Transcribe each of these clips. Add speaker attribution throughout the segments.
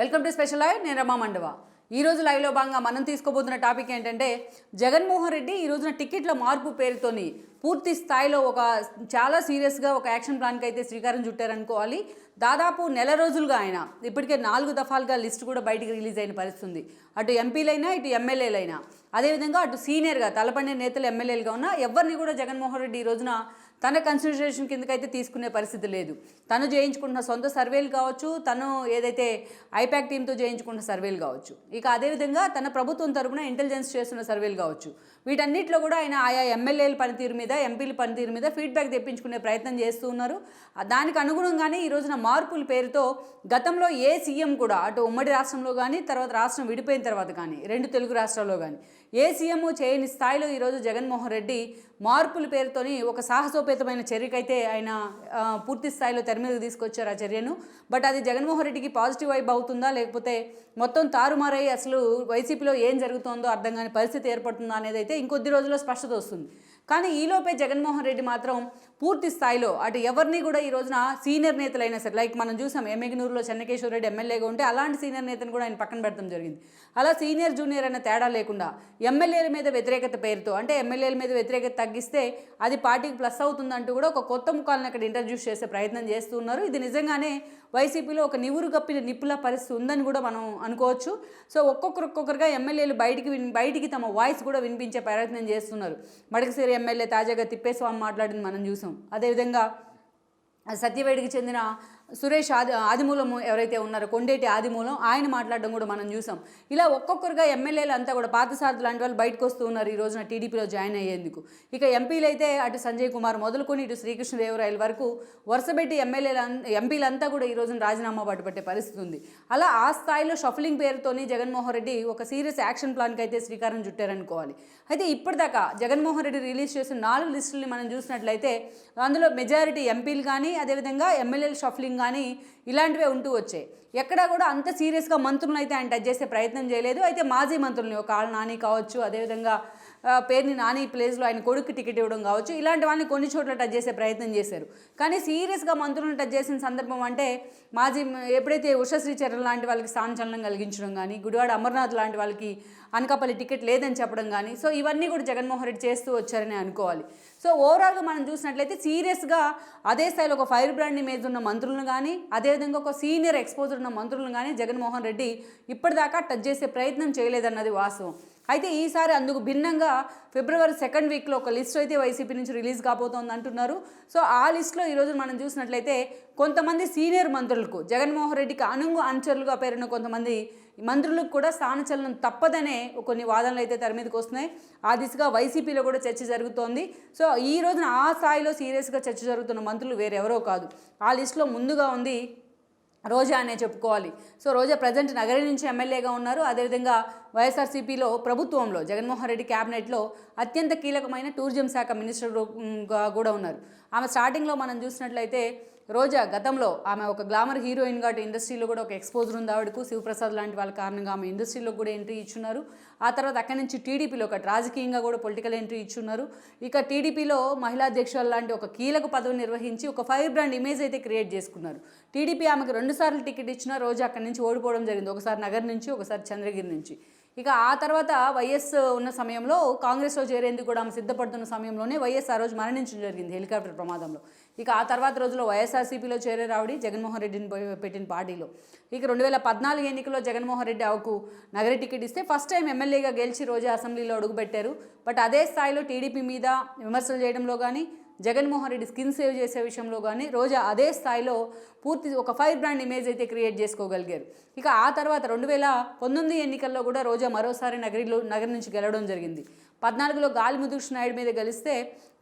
Speaker 1: Welcome to special live. నేను రమా మండవ. ఈ రోజు లైవ్లో భాగంగా మనం తీసుకోబోతున్న టాపిక్ ఏంటంటే జగన్మోహన్ రెడ్డి ఈ రోజున టికెట్ల మార్పు పేరుతోని పూర్తి స్థాయిలో చాలా సీరియస్గా ఒక యాక్షన్ ప్లాన్కి అయితే శ్రీకారం చుట్టారనుకోవాలి. దాదాపు నెల రోజులుగా ఆయన ఇప్పటికే 4 దఫాలుగా లిస్ట్ కూడా బయటికి రిలీజ్ అయిన పరిస్థితుంది. అటు ఎంపీలైనా ఇటు ఎమ్మెల్యేలైనా అదేవిధంగా అటు సీనియర్గా తలపండే నేతలు ఎమ్మెల్యేలుగా ఉన్న ఎవరిని కూడా జగన్మోహన్ రెడ్డి ఈ రోజున తన కన్సిడరేషన్ కిందకైతే తీసుకునే పరిస్థితి లేదు. తను చేయించుకుంటున్న సొంత సర్వేలు కావచ్చు, తను ఏదైతే ఐపాక్ టీంతో చేయించుకున్న సర్వేలు కావచ్చు, ఇక అదేవిధంగా తన ప్రభుత్వం తరపున ఇంటెలిజెన్స్ చేస్తున్న సర్వేలు కావచ్చు, వీటన్నిటిలో కూడా ఆయన ఆయా ఎమ్మెల్యేల పనితీరు మీద ఎంపీల పనితీరు మీద ఫీడ్బ్యాక్ తెప్పించుకునే ప్రయత్నం చేస్తూ ఉన్నారు. దానికి అనుగుణంగానే ఈ రోజున మార్పుల పేరుతో గతంలో ఏ సీఎం కూడా అటు ఉమ్మడి రాష్ట్రంలో కానీ తర్వాత రాష్ట్రం విడిపోయిన తర్వాత కానీ 2 తెలుగు రాష్ట్రాల్లో కానీ ఏ సీఎం చేయని స్థాయిలో ఈరోజు జగన్మోహన్ రెడ్డి మార్పుల పేరుతోని ఒక సాహసోపేతమైన చర్యకైతే ఆయన పూర్తి స్థాయిలో తెర మీదకి తీసుకొచ్చారు ఆ చర్యను. బట్ అది జగన్మోహన్ రెడ్డికి పాజిటివ్ వైబ్ అవుతుందా, లేకపోతే మొత్తం తారుమారై అసలు వైసీపీలో ఏం జరుగుతుందో అర్థం కాని పరిస్థితి ఏర్పడుతుందా అనేది అయితే ఇంకొద్ది రోజుల్లో స్పష్టత వస్తుంది. కానీ ఈలోపే జగన్మోహన్ రెడ్డి మాత్రం పూర్తి స్థాయిలో అటు ఎవరిని కూడా ఈ రోజున సీనియర్ నేతలైనా సరే, లైక్ మనం చూసాం ఎమ్మెగనూరులో చెన్నకేశ్వర రెడ్డి ఎమ్మెల్యేగా ఉంటే అలాంటి సీనియర్ నేతను కూడా ఆయన పక్కన పెడతాం జరిగింది. అలా సీనియర్ జూనియర్ అనే తేడా లేకుండా ఎమ్మెల్యేల మీద వ్యతిరేకత పేరుతో, అంటే ఎమ్మెల్యేల మీద వ్యతిరేకత తగ్గిస్తే అది పార్టీకి ప్లస్ అవుతుందంటూ కూడా ఒక కొత్త ముఖాలను అక్కడ ఇంట్రడ్యూస్ చేసే ప్రయత్నం చేస్తూ ఉన్నారు. ఇది నిజంగానే వైసీపీలో ఒక నివురు గప్పిన నిప్పుల పరిస్థితి ఉందని కూడా మనం అనుకోవచ్చు. సో ఒక్కొక్కరుగా ఎమ్మెల్యేలు బయటికి తమ వాయిస్ కూడా వినిపించే ప్రయత్నం చేస్తున్నారు. మడకసిరి ఎమ్మెల్యే తాజాగా తిప్పేస్వామి మాట్లాడింది మనం చూసాం. అదేవిధంగా సత్యవేడికి చెందిన సురేష్ ఆదిమూలము ఎవరైతే ఉన్నారో కొండేటి ఆదిమూలం ఆయన మాట్లాడడం కూడా మనం చూసాం. ఇలా ఒక్కొక్కరుగా ఎమ్మెల్యేలు అంతా కూడా పాతసారథి లాంటి వాళ్ళు బయటకు వస్తూ ఉన్నారు ఈ రోజున టీడీపీలో జాయిన్ అయ్యేందుకు. ఇక ఎంపీలు అయితే అటు సంజయ్ కుమార్ మొదలుకొని ఇటు శ్రీకృష్ణదేవరాయల వరకు వరుసపెట్టి ఎంపీలంతా కూడా ఈ రోజున రాజీనామా పట్టుబట్టే పరిస్థితి ఉంది. అలా ఆ స్థాయిలో షఫలింగ్ పేరుతోని జగన్మోహన్ రెడ్డి ఒక సీరియస్ యాక్షన్ ప్లాన్కి అయితే శ్రీకారం చుట్టారనుకోవాలి. అయితే ఇప్పటిదాకా జగన్మోహన్ రెడ్డి రిలీజ్ చేసిన 4 లిస్టుల్ని మనం చూసినట్లయితే అందులో మెజారిటీ ఎంపీలు కానీ అదేవిధంగా ఎమ్మెల్యేల షఫలింగ్ కానీ ఇలాంటివే ఉంటూ వచ్చాయి. ఎక్కడా కూడా అంత సీరియస్గా మంత్రులను అయితే ఆయన టచ్ చేసే ప్రయత్నం చేయలేదు. అయితే మాజీ మంత్రులని ఒక ఆళ్ళ నాని కావచ్చు, అదేవిధంగా పేరుని నాని ప్లేస్లో ఆయన కొడుకు టికెట్ ఇవ్వడం కావచ్చు, ఇలాంటి వాళ్ళని కొన్ని చోట్ల టచ్ చేసే ప్రయత్నం చేశారు. కానీ సీరియస్గా మంత్రులను టచ్ చేసిన సందర్భం అంటే ఎప్పుడైతే ఉషశ్రీ చరణ్ లాంటి వాళ్ళకి స్థానచలనం కలిగించడం కానీ, గుడివాడ అమర్నాథ్ లాంటి వాళ్ళకి అనకాపల్లి టికెట్ లేదని చెప్పడం కానీ, సో ఇవన్నీ కూడా జగన్మోహన్ రెడ్డి చేస్తూ వచ్చారని అనుకోవాలి. సో ఓవరాల్గా మనం చూసినట్లయితే సీరియస్గా అదే స్థాయిలో ఒక ఫైర్ బ్రాండ్ ఇమేజ్ ఉన్న మంత్రులను కానీ అదేవిధంగా ఒక సీనియర్ ఎక్స్పోజర్ ఉన్న మంత్రులను కానీ జగన్మోహన్ రెడ్డి ఇప్పటిదాకా టచ్ చేసే ప్రయత్నం చేయలేదన్నది వాస్తవం. అయితే ఈసారి అందుకు భిన్నంగా ఫిబ్రవరి 2nd వీక్లో ఒక లిస్ట్ అయితే వైసీపీ నుంచి రిలీజ్ కాబోతోంది అంటున్నారు. సో ఆ లిస్టులో ఈరోజు మనం చూసినట్లయితే కొంతమంది సీనియర్ మంత్రులకు జగన్మోహన్ రెడ్డికి అనుచరులుగా పేరున్న కొంతమంది మంత్రులకు కూడా స్థానచలనం తప్పదనే కొన్ని వాదనలు అయితే తెర మీదకి వస్తున్నాయి. ఆ దిశగా వైసీపీలో కూడా చర్చ జరుగుతోంది. సో ఈ రోజున ఆ స్థాయిలో సీరియస్గా చర్చ జరుగుతున్న మంత్రులు వేరెవరో కాదు. ఆ లిస్టులో ముందుగా ఉంది రోజా అనే చెప్పుకోవాలి. సో రోజా ప్రజెంట్ నగరి నుంచి ఎమ్మెల్యేగా ఉన్నారు. అదేవిధంగా వైఎస్ఆర్సీపీలో ప్రభుత్వంలో జగన్మోహన్ రెడ్డి క్యాబినెట్లో అత్యంత కీలకమైన టూరిజం శాఖ మినిస్టర్గా కూడా ఉన్నారు. ఆమె స్టార్టింగ్లో మనం చూసినట్లయితే రోజా గతంలో ఆమె ఒక గ్లామర్ హీరోయిన్గా ఇండస్ట్రీలో కూడా ఒక ఎక్స్పోజర్ ఉంది ఆవిడకు. శివప్రసాద్ లాంటి వాళ్ళ కారణంగా ఆమె ఇండస్ట్రీలో కూడా ఎంట్రీ ఇచ్చున్నారు. ఆ తర్వాత అక్కడి నుంచి టీడీపీలో ఒక రాజకీయంగా కూడా పొలిటికల్ ఎంట్రీ ఇచ్చున్నారు. ఇక టీడీపీలో మహిళా అధ్యక్షులు లాంటి ఒక కీలక పదవి నిర్వహించి ఒక ఫైర్ బ్రాండ్ ఇమేజ్ అయితే క్రియేట్ చేసుకున్నారు. టీడీపీ ఆమెకు 2 సార్లు టికెట్ ఇచ్చినా రోజా అక్కడి నుంచి ఓడిపోవడం జరిగింది. ఒకసారి నగర్ నుంచి, ఒకసారి చంద్రగిరి నుంచి. ఇక ఆ తర్వాత వైఎస్ ఉన్న సమయంలో కాంగ్రెస్లో చేరేందుకు కూడా ఆమె సిద్ధపడుతున్న సమయంలోనే వైఎస్ ఆ రోజు మరణించడం జరిగింది హెలికాప్టర్ ప్రమాదంలో. ఇక ఆ తర్వాత రోజుల్లో వైఎస్ఆర్సీపీలో చేరే రావడి జగన్మోహన్ రెడ్డిని పెట్టిన పార్టీలో. ఇక 2014 ఎన్నికల్లో జగన్మోహన్ రెడ్డి ఆమెకు నగరి టికెట్ ఇస్తే ఫస్ట్ టైం ఎమ్మెల్యేగా గెలిచి రోజా అసెంబ్లీలో అడుగుపెట్టారు. బట్ అదే స్థాయిలో టీడీపీ మీద విమర్శలు చేయడంలో కానీ జగన్మోహన్ రెడ్డి స్కిన్ సేవ్ చేసే విషయంలో కానీ రోజా అదే స్థాయిలో పూర్తి ఒక ఫైర్ బ్రాండ్ ఇమేజ్ అయితే క్రియేట్ చేసుకోగలిగారు. ఇక ఆ తర్వాత 2019 ఎన్నికల్లో కూడా రోజా మరోసారి నగరి నుంచి గెలవడం జరిగింది. 14లో గాలి ముదుష్ నాయుడు మీద గెలిస్తే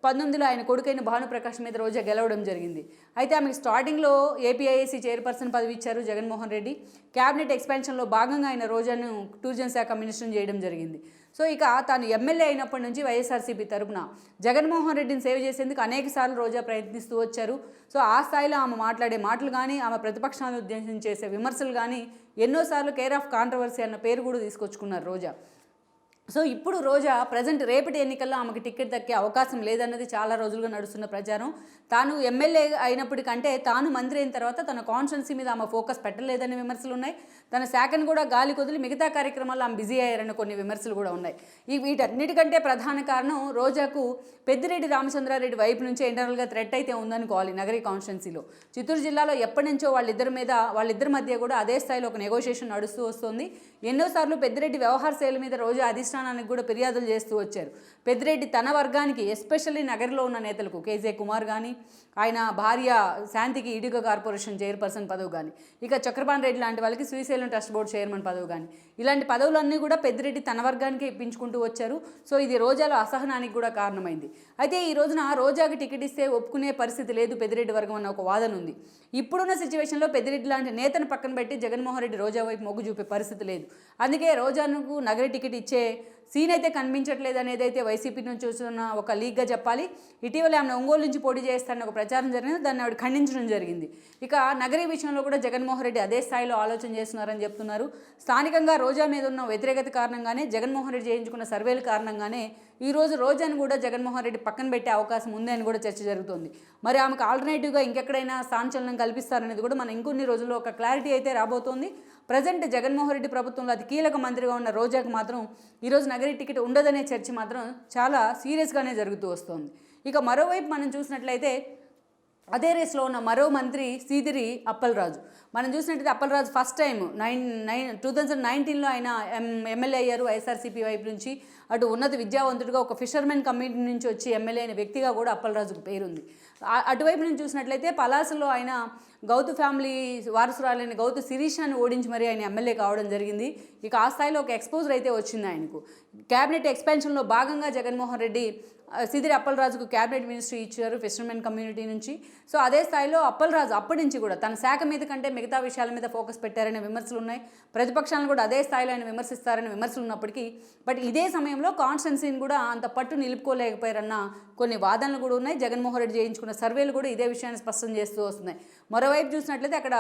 Speaker 1: 19లో ఆయన కొడుకైన భానుప్రకాష్ మీద రోజా గెలవడం జరిగింది. అయితే ఆమెకి స్టార్టింగ్లో ఏపీఐఏసీ చైర్పర్సన్ పదవి ఇచ్చారు జగన్మోహన్ రెడ్డి. క్యాబినెట్ ఎక్స్పాన్షన్లో భాగంగా ఆయన రోజాను టూరిజం శాఖ మినిస్టర్ని చేయడం జరిగింది. సో ఇక తాను ఎమ్మెల్యే అయినప్పటి నుంచి వైఎస్ఆర్సీపీ తరపున జగన్మోహన్ రెడ్డిని సేవ్ చేసేందుకు అనేక సార్లు రోజా ప్రయత్నిస్తూ వచ్చారు. సో ఆ స్థాయిలో ఆమె మాట్లాడే మాటలు కానీ ఆమె ప్రతిపక్షాలను ఉద్దేశించి చేసే విమర్శలు కానీ ఎన్నోసార్లు కేర్ ఆఫ్ కాంట్రవర్సీ అన్న పేరు కూడా తీసుకొచ్చుకున్నారు రోజా. సో ఇప్పుడు రోజా ప్రజెంట్ రేపటి ఎన్నికల్లో ఆమెకు టికెట్ దక్కే అవకాశం లేదన్నది చాలా రోజులుగా నడుస్తున్న ప్రచారం. తాను ఎమ్మెల్యే అయినప్పటికంటే తాను మంత్రి అయిన తర్వాత తన కాన్స్టిట్యున్సీ మీద ఆమె ఫోకస్ పెట్టలేదనే విమర్శలు ఉన్నాయి. తన శాఖను కూడా గాలి కొదిలి మిగతా కార్యక్రమాల్లో ఆమె బిజీ అయ్యారన్న కొన్ని విమర్శలు కూడా ఉన్నాయి. వీటన్నిటికంటే ప్రధాన కారణం రోజాకు పెద్దిరెడ్డి రామచంద్రారెడ్డి వైపు నుంచి ఇంటర్నల్గా థ్రెట్ అయితే ఉందనుకోవాలి. నగరి కాన్స్టిట్యున్సీలో చిత్తూరు జిల్లాలో ఎప్పటి నుంచో వాళ్ళిద్దరి మధ్య కూడా అదే స్థాయిలో ఒక నెగోషియేషన్ నడుస్తూ వస్తుంది. ఎన్నోసార్లు పెద్దిరెడ్డి వ్యవహార శైలి మీద రోజా అధిష్టానానికి కూడా ఫిర్యాదులు చేస్తూ వచ్చారు. పెద్దిరెడ్డి తన వర్గానికి ఎస్పెషల్లీ నగరంలో ఉన్న నేతలకు కేజే కుమార్ కానీ, ఆయన భార్య శాంతికి ఈడిగో కార్పొరేషన్ చైర్పర్సన్ పదవి కానీ, ఇక చక్రపాణి రెడ్డి లాంటి వాళ్ళకి శ్రీశైలం ట్రస్ట్ బోర్డు చైర్మన్ పదవి కానీ, ఇలాంటి పదవులన్నీ కూడా పెద్దిరెడ్డి తన వర్గానికి ఇప్పించుకుంటూ వచ్చారు. సో ఇది రోజాలో అసహనానికి కూడా కారణమైంది. అయితే ఈ రోజున రోజాకి టికెట్ ఇస్తే ఒప్పుకునే పరిస్థితి లేదు పెద్దిరెడ్డి వర్గం అన్న ఒక వాదన ఉంది. ఇప్పుడున్న సిచ్యువేషన్లో పెద్దిరెడ్డి లాంటి నేతను పక్కన పెట్టి జగన్మోహన్ రెడ్డి రోజా వైపు మొగ్గు చూపే పరిస్థితి లేదు. అందుకే రోజాకు నగరి టికెట్ ఇచ్చే సీన్ అయితే కనిపించట్లేదు అనేది అయితే వైసీపీ నుంచి చూస్తున్న ఒక లీగ్గా చెప్పాలి. ఇటీవల ఆమె ఒంగోలు నుంచి పోటీ చేస్తానని ఒక ప్రచారం జరిగింది, దాన్ని ఆవిడ ఖండించడం జరిగింది. ఇక నగరీ విషయంలో కూడా జగన్మోహన్ రెడ్డి అదే స్థాయిలో ఆలోచన చేస్తున్నారని చెప్తున్నారు. స్థానికంగా రోజా మీద ఉన్న వ్యతిరేకత కారణంగానే, జగన్మోహన్ రెడ్డి చేయించుకున్న సర్వేల కారణంగానే ఈరోజు రోజాను కూడా జగన్మోహన్ రెడ్డి పక్కన పెట్టే అవకాశం ఉంది అని కూడా చర్చ జరుగుతుంది. మరి ఆమెకు ఆల్టర్నేటివ్గా ఇంకెక్కడైనా స్థానచలనం కల్పిస్తారనేది కూడా మన ఇంకొన్ని రోజుల్లో ఒక క్లారిటీ అయితే రాబోతోంది. ప్రజెంట్ జగన్మోహన్ రెడ్డి ప్రభుత్వంలో అతి కీలక మంత్రిగా ఉన్న రోజాకు మాత్రం ఈరోజు నగరీ టికెట్ ఉండదనే చర్చ మాత్రం చాలా సీరియస్గానే జరుగుతూ వస్తుంది. ఇక మరోవైపు మనం చూసినట్లయితే అదే రేస్లో ఉన్న మరో మంత్రి సీదిరి అప్పలరాజు. మనం చూసినట్టయితే అప్పలరాజు ఫస్ట్ టైం 2019లో ఆయన ఎమ్మెల్యే అయ్యారు వైఎస్ఆర్సీపీ వైపు నుంచి. అటు ఉన్నత విద్యావంతుడిగా ఒక ఫిషర్మెన్ కమ్యూనిటీ నుంచి వచ్చి ఎమ్మెల్యే అయిన వ్యక్తిగా కూడా అప్పలరాజుకు పేరుంది. అటువైపు నుంచి చూసినట్లయితే పలాసలో ఆయన గౌతు ఫ్యామిలీ వారసురాలైన గౌతు శిరీషాన్ని ఓడించి మరీ ఆయన ఎమ్మెల్యే కావడం జరిగింది. ఇక ఆ స్థాయిలో ఒక ఎక్స్పోజర్ అయితే వచ్చింది ఆయనకు. క్యాబినెట్ ఎక్స్పాన్షన్లో భాగంగా జగన్మోహన్ రెడ్డి సీదిరి అప్పలరాజుకు క్యాబినెట్ మినిస్ట్రీ ఇచ్చారు ఫిషర్మెన్ కమ్యూనిటీ నుంచి. సో అదే స్థాయిలో అప్పలరాజు అప్పటి నుంచి కూడా తన శాఖ మీద కంటే మిగతా విషయాల మీద ఫోకస్ పెట్టారనే విమర్శలు ఉన్నాయి. ప్రతిపక్షాలను కూడా అదే స్థాయిలో ఆయన విమర్శిస్తారనే విమర్శలు ఉన్నప్పటికీ బట్ ఇదే సమయంలో కాన్స్టిట్యున్సీని కూడా అంత పట్టు నిలుపుకోలేకపోయారన్న కొన్ని వాదనలు కూడా ఉన్నాయి. జగన్మోహన్ రెడ్డి చేయించుకున్న సర్వేలు కూడా ఇదే విషయాన్ని స్పష్టం చేస్తూ వస్తున్నాయి. మరోవైపు చూసినట్లయితే అక్కడ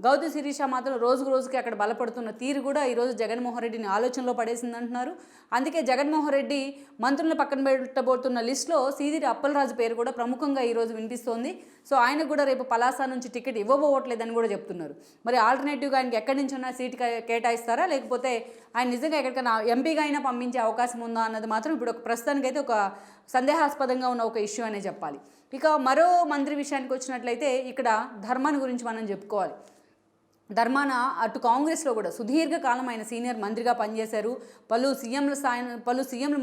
Speaker 1: గౌతు శిరీష మాత్రం రోజుకి అక్కడ బలపడుతున్న తీరు కూడా ఈరోజు జగన్మోహన్ రెడ్డిని ఆలోచనలో పడేసింది అంటున్నారు. అందుకే జగన్మోహన్ రెడ్డి మంత్రులను పక్కన పెట్టబోతున్న లిస్టులో సీదిరి అప్పలరాజు పేరు కూడా ప్రముఖంగా ఈరోజు వినిపిస్తోంది. సో ఆయనకు కూడా రేపు పలాస నుంచి టికెట్ ఇవ్వబోవట్లేదని కూడా చెప్తున్నారు. మరి ఆల్టర్నేటివ్గా ఆయనకి ఎక్కడి నుంచి ఉన్న సీటు కేటాయిస్తారా, లేకపోతే ఆయన నిజంగా ఎక్కడికైనా ఎంపీగా అయినా పంపించే అవకాశం ఉందా అన్నది మాత్రం ఇప్పుడు ప్రస్తుతానికైతే ఒక సందేహాస్పదంగా ఉన్న ఒక ఇష్యూ అనే చెప్పాలి. ఇక మరో మంత్రి విషయానికి వచ్చినట్లయితే ఇక్కడ ధర్మాన్ని గురించి మనం చెప్పుకోవాలి. ధర్మాన అటు కాంగ్రెస్లో కూడా సుదీర్ఘకాలం ఆయన సీనియర్ మంత్రిగా పనిచేశారు. పలు సీఎంలు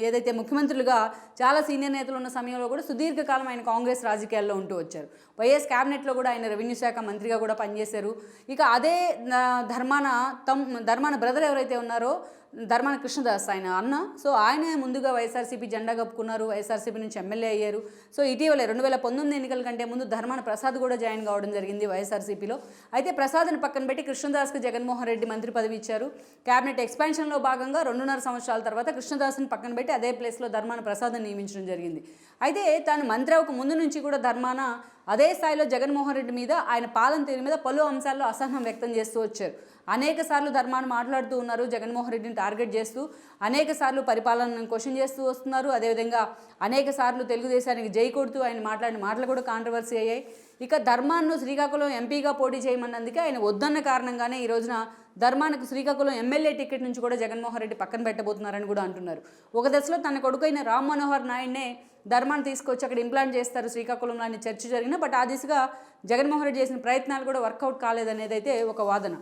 Speaker 1: ఏదైతే ముఖ్యమంత్రులుగా చాలా సీనియర్ నేతలు ఉన్న సమయంలో కూడా సుదీర్ఘకాలం ఆయన కాంగ్రెస్ రాజకీయాల్లో ఉంటూ వచ్చారు. వైఎస్ క్యాబినెట్లో కూడా ఆయన రెవెన్యూ శాఖ మంత్రిగా కూడా పనిచేశారు. ఇక అదే ధర్మాన బ్రదర్ ఎవరైతే ఉన్నారో ధర్మాన కృష్ణదాస్ ఆయన అన్న, సో ఆయన ముందుగా వైఎస్ఆర్సీపీ జెండా కప్పుకున్నారు, వైఎస్ఆర్సీపీ నుంచి ఎమ్మెల్యే అయ్యారు. సో ఇటీవల 2019 ఎన్నికల కంటే ముందు ధర్మాన ప్రసాద్ కూడా జాయిన్ కావడం జరిగింది వైఎస్ఆర్సీపీలో. అయితే ప్రసాద్ని పక్కన పెట్టి కృష్ణదాస్కి జగన్మోహన్ రెడ్డి మంత్రి పదవి ఇచ్చారు. క్యాబినెట్ ఎక్స్పాన్షన్లో భాగంగా 2.5 సంవత్సరాల తర్వాత కృష్ణదాస్ని పక్కన పెట్టి అదే ప్లేస్లో ధర్మాన ప్రసాద్ని నియమించడం జరిగింది. అయితే తాను మంత్రి అవ్వక ముందు నుంచి కూడా ధర్మాన అదే స్థాయిలో జగన్మోహన్ రెడ్డి మీద ఆయన పాలన తీరు మీద పలు అంశాల్లో అసహనం వ్యక్తం చేస్తూ వచ్చారు. అనేక సార్లు ధర్మాన్ని మాట్లాడుతూ ఉన్నారు, జగన్మోహన్ రెడ్డిని టార్గెట్ చేస్తూ అనేక సార్లు పరిపాలనను క్వశ్చన్ చేస్తూ వస్తున్నారు. అదేవిధంగా అనేక సార్లు తెలుగుదేశానికి జై కొడుతూ ఆయన మాట్లాడిన మాటలు కూడా కాంట్రవర్సీ అయ్యాయి. ఇక ధర్మాన్ని శ్రీకాకుళం ఎంపీగా పోటీ చేయమన్నందుకే ఆయన వద్దన్న కారణంగానే ఈ రోజున ధర్మానికి శ్రీకాకుళం ఎమ్మెల్యే టికెట్ నుంచి కూడా జగన్మోహన్ రెడ్డి పక్కన పెట్టబోతున్నారని కూడా అంటున్నారు. ఒక దశలో తన కొడుకైన రామ్ మనోహర్ నాయుడినే ధర్మాన్ని తీసుకొచ్చి అక్కడ ఇంప్లాంట్ చేస్తారు శ్రీకాకుళంలో అని చర్చ జరిగిన, బట్ ఆ దిశగా జగన్మోహన్ రెడ్డి చేసిన ప్రయత్నాలు కూడా వర్కౌట్ కాలేదనేది అయితే ఒక వాదన.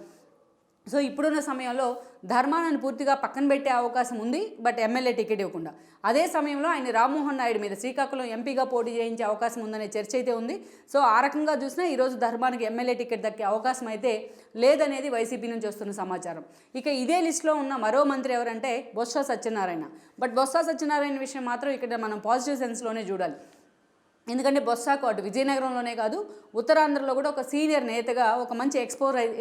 Speaker 1: సో ఇప్పుడున్న సమయంలో ధర్మాన్ని పూర్తిగా పక్కన పెట్టే అవకాశం ఉంది, బట్ ఎమ్మెల్యే టికెట్ ఇవ్వకుండా. అదే సమయంలో ఆయన రామ్మోహన్ నాయుడు మీద శ్రీకాకుళం ఎంపీగా పోటీ చేయించే అవకాశం ఉందనే చర్చ అయితే ఉంది. సో ఆ రకంగా చూసినా ఈరోజు ధర్మానికి ఎమ్మెల్యే టికెట్ దక్కే అవకాశం అయితే లేదనేది వైసీపీ నుంచి వస్తున్న సమాచారం. ఇక ఇదే లిస్టులో ఉన్న మరో మంత్రి ఎవరంటే బొత్స సత్యనారాయణ. బట్ బొత్స సత్యనారాయణ విషయం మాత్రం ఇక్కడ మనం పాజిటివ్ సెన్స్లోనే చూడాలి. ఎందుకంటే బొత్సకు అటు విజయనగరంలోనే కాదు ఉత్తరాంధ్రలో కూడా ఒక సీనియర్ నేతగా ఒక మంచి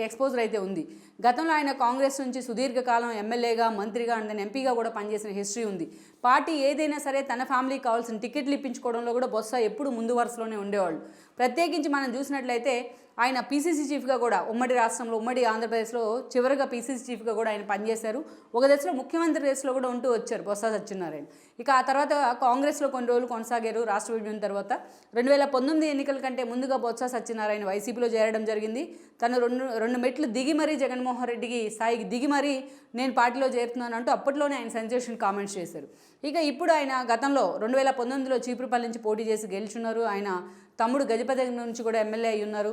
Speaker 1: ఎక్స్పోజర్ అయితే ఉంది. గతంలో ఆయన కాంగ్రెస్ నుంచి సుదీర్ఘకాలం ఎమ్మెల్యేగా, మంత్రిగా అండ్ ఎంపీగా కూడా పనిచేసిన హిస్టరీ ఉంది. పార్టీ ఏదైనా సరే తన ఫ్యామిలీకి కావాల్సిన టికెట్లు ఇప్పించుకోవడంలో కూడా బొత్స ఎప్పుడు ముందు వరుసలోనే ఉండేవాళ్ళు. ప్రత్యేకించి మనం చూసినట్లయితే ఆయన పీసీసీ చీఫ్గా కూడా ఉమ్మడి రాష్ట్రంలో ఉమ్మడి ఆంధ్రప్రదేశ్లో చివరిగా పీసీసీ చీఫ్గా కూడా ఆయన పనిచేశారు. ఒక దశలో ముఖ్యమంత్రి రేసులో కూడా ఉంటూ వచ్చారు బొత్స సత్యనారాయణ. ఇక ఆ తర్వాత కాంగ్రెస్లో కొన్ని రోజులు కొనసాగారు. రాష్ట్ర విభజన తర్వాత 2019 ఎన్నికల కంటే ముందుగా బొత్స సత్యనారాయణ వైసీపీలో చేరడం జరిగింది. తను రెండు మెట్లు దిగి మరీ జగన్మోహన్ రెడ్డికి స్థాయికి దిగి మరీ నేను పార్టీలో చేరుతున్నాను అంటూ అప్పట్లోనే ఆయన సెన్సేషన్ కామెంట్స్ చేశారు. ఇక ఇప్పుడు ఆయన గతంలో 2019లో చీపురుపల్లి నుంచి పోటీ చేసి గెలుచున్నారు. ఆయన తమ్ముడు గజపతి నుంచి కూడా ఎమ్మెల్యే అయి ఉన్నారు.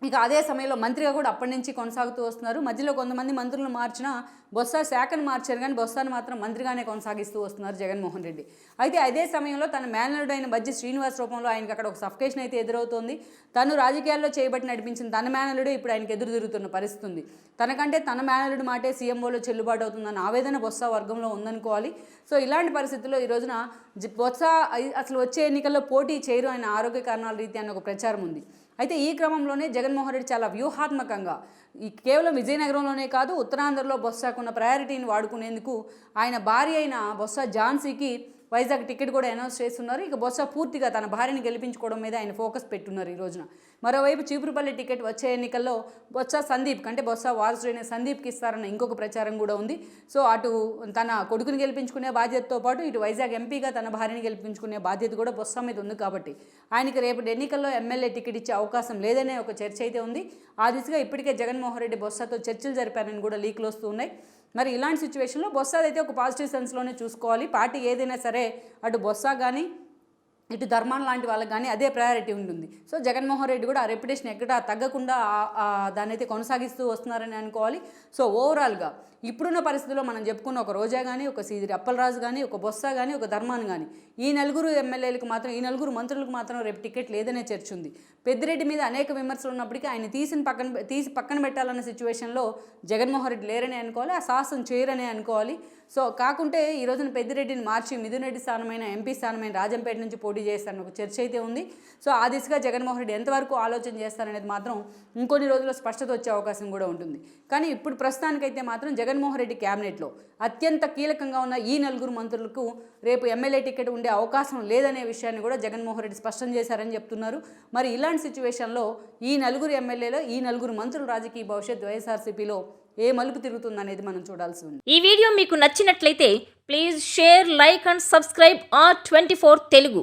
Speaker 1: ఇక అదే సమయంలో మంత్రిగా కూడా అప్పటి నుంచి కొనసాగుతూ వస్తున్నారు. మధ్యలో కొంతమంది మంత్రులను మార్చినా బొత్స శాఖను మార్చారు, కానీ బొత్సను మాత్రం మంత్రిగానే కొనసాగిస్తూ వస్తున్నారు జగన్మోహన్ రెడ్డి. అయితే అదే సమయంలో తన మేనల్లుడైన బజ్జి శ్రీనివాస్ రూపంలో ఆయనకి అక్కడ ఒక సఫికేషన్ అయితే ఎదురవుతోంది. తను రాజకీయాల్లో చేయబట్టి నడిపించిన తన మేనల్లుడే ఇప్పుడు ఆయనకు ఎదురు తిరుగుతున్న పరిస్థితి ఉంది. తనకంటే తన మేనల్లుడు మాటే సీఎంఓలో చెల్లుబాటు అవుతుందన్న ఆవేదన బొత్స వర్గంలో ఉందనుకోవాలి. సో ఇలాంటి పరిస్థితుల్లో ఈ రోజున బొత్స అసలు వచ్చే ఎన్నికల్లో పోటీ చేయరు, ఆయన ఆరోగ్య కారణాల రీత్యా అని ఒక ప్రచారం ఉంది. అయితే ఈ క్రమంలోనే జగన్మోహన్ రెడ్డి చాలా వ్యూహాత్మకంగా కేవలం విజయనగరంలోనే కాదు, ఉత్తరాంధ్రలో బొత్సకున్న ప్రయారిటీని వాడుకునేందుకు ఆయన భార్య అయిన బొత్స ఝాన్సీకి వైజాగ్ టికెట్ కూడా అనౌన్స్ చేస్తున్నారు. ఇక బొత్స పూర్తిగా తన భార్యని గెలిపించుకోవడం మీద ఆయన ఫోకస్ పెట్టున్నారు ఈ రోజున. మరోవైపు చీపురుపల్లి టికెట్ వచ్చే ఎన్నికల్లో బొత్స సందీప్ కంటే బొత్స వారసుడైన సందీప్కి ఇస్తారన్న ఇంకొక ప్రచారం కూడా ఉంది. సో అటు తన కొడుకుని గెలిపించుకునే బాధ్యతతో పాటు ఇటు వైజాగ్ ఎంపీగా తన భార్యని గెలిపించుకునే బాధ్యత కూడా బొత్స మీద ఉంది. కాబట్టి ఆయనకి రేపటి ఎన్నికల్లో ఎమ్మెల్యే టికెట్ ఇచ్చే అవకాశం లేదనే ఒక చర్చ అయితే ఉంది. ఆ దిశగా ఇప్పటికే జగన్మోహన్ రెడ్డి బొత్సతో చర్చలు జరిపారని కూడా లీక్లు వస్తూ ఉన్నాయి. మరి ఇలాంటి సిచ్యువేషన్లో బొత్స అయితే ఒక పాజిటివ్ సెన్స్లోనే చూసుకోవాలి. పార్టీ ఏదైనా సరే అటు బొత్స కానీ ఇటు ధర్మాన్ లాంటి వాళ్ళకి కానీ అదే ప్రయారిటీ ఉంటుంది. సో జగన్మోహన్ రెడ్డి కూడా ఆ రెప్యుటేషన్ ఎక్కడా తగ్గకుండా దాన్ని అయితే కొనసాగిస్తూ వస్తున్నారని అనుకోవాలి. సో ఓవరాల్గా ఇప్పుడున్న పరిస్థితుల్లో మనం చెప్పుకున్న ఒక రోజా కానీ, ఒక సీదిరి అప్పలరాజు కానీ, ఒక బొత్స కానీ, ఒక ధర్మాన్ కానీ, ఈ నలుగురు ఎమ్మెల్యేలకు మాత్రం, ఈ నలుగురు మంత్రులకు మాత్రం రేపు టికెట్ లేదనే చర్చ ఉంది. పెద్దిరెడ్డి మీద అనేక విమర్శలు ఉన్నప్పటికీ ఆయన తీసి పక్కన పెట్టాలన్న సిచ్యువేషన్లో జగన్మోహన్ రెడ్డి లేరని అనుకోవాలి, ఆ సాహసం చేయరని అనుకోవాలి. సో కాకుంటే ఈ రోజున పెద్దిరెడ్డిని మార్చి మిథున్ రెడ్డి స్థానమైన ఎంపీ స్థానమైన రాజంపేట నుంచి పోటీ చేస్తారని ఒక చర్చ అయితే ఉంది. సో ఆ దిశగా జగన్మోహన్ రెడ్డి ఎంతవరకు ఆలోచన చేస్తారనేది మాత్రం ఇంకొన్ని రోజుల్లో స్పష్టత వచ్చే అవకాశం కూడా ఉంటుంది. కానీ ఇప్పుడు ప్రస్తుతానికైతే మాత్రం జగన్మోహన్ రెడ్డి క్యాబినెట్లో అత్యంత కీలకంగా ఉన్న ఈ నలుగురు మంత్రులకు రేపు ఎమ్మెల్యే టికెట్ ఉండే అవకాశం లేదనే విషయాన్ని కూడా జగన్మోహన్ రెడ్డి స్పష్టం చేశారని చెప్తున్నారు. మరి ఇలాంటి సిచ్యువేషన్లో ఈ నలుగురు ఎమ్మెల్యేలో ఈ నలుగురు మంత్రుల రాజకీయ భవిష్యత్ వైఎస్ఆర్సీపీలో ఏ మలుపు తిరుగుతుందనేది మనం చూడాల్సి ఉంది.
Speaker 2: ఈ వీడియో మీకు నచ్చినట్లయితే please share, like and subscribe R24 Telugu.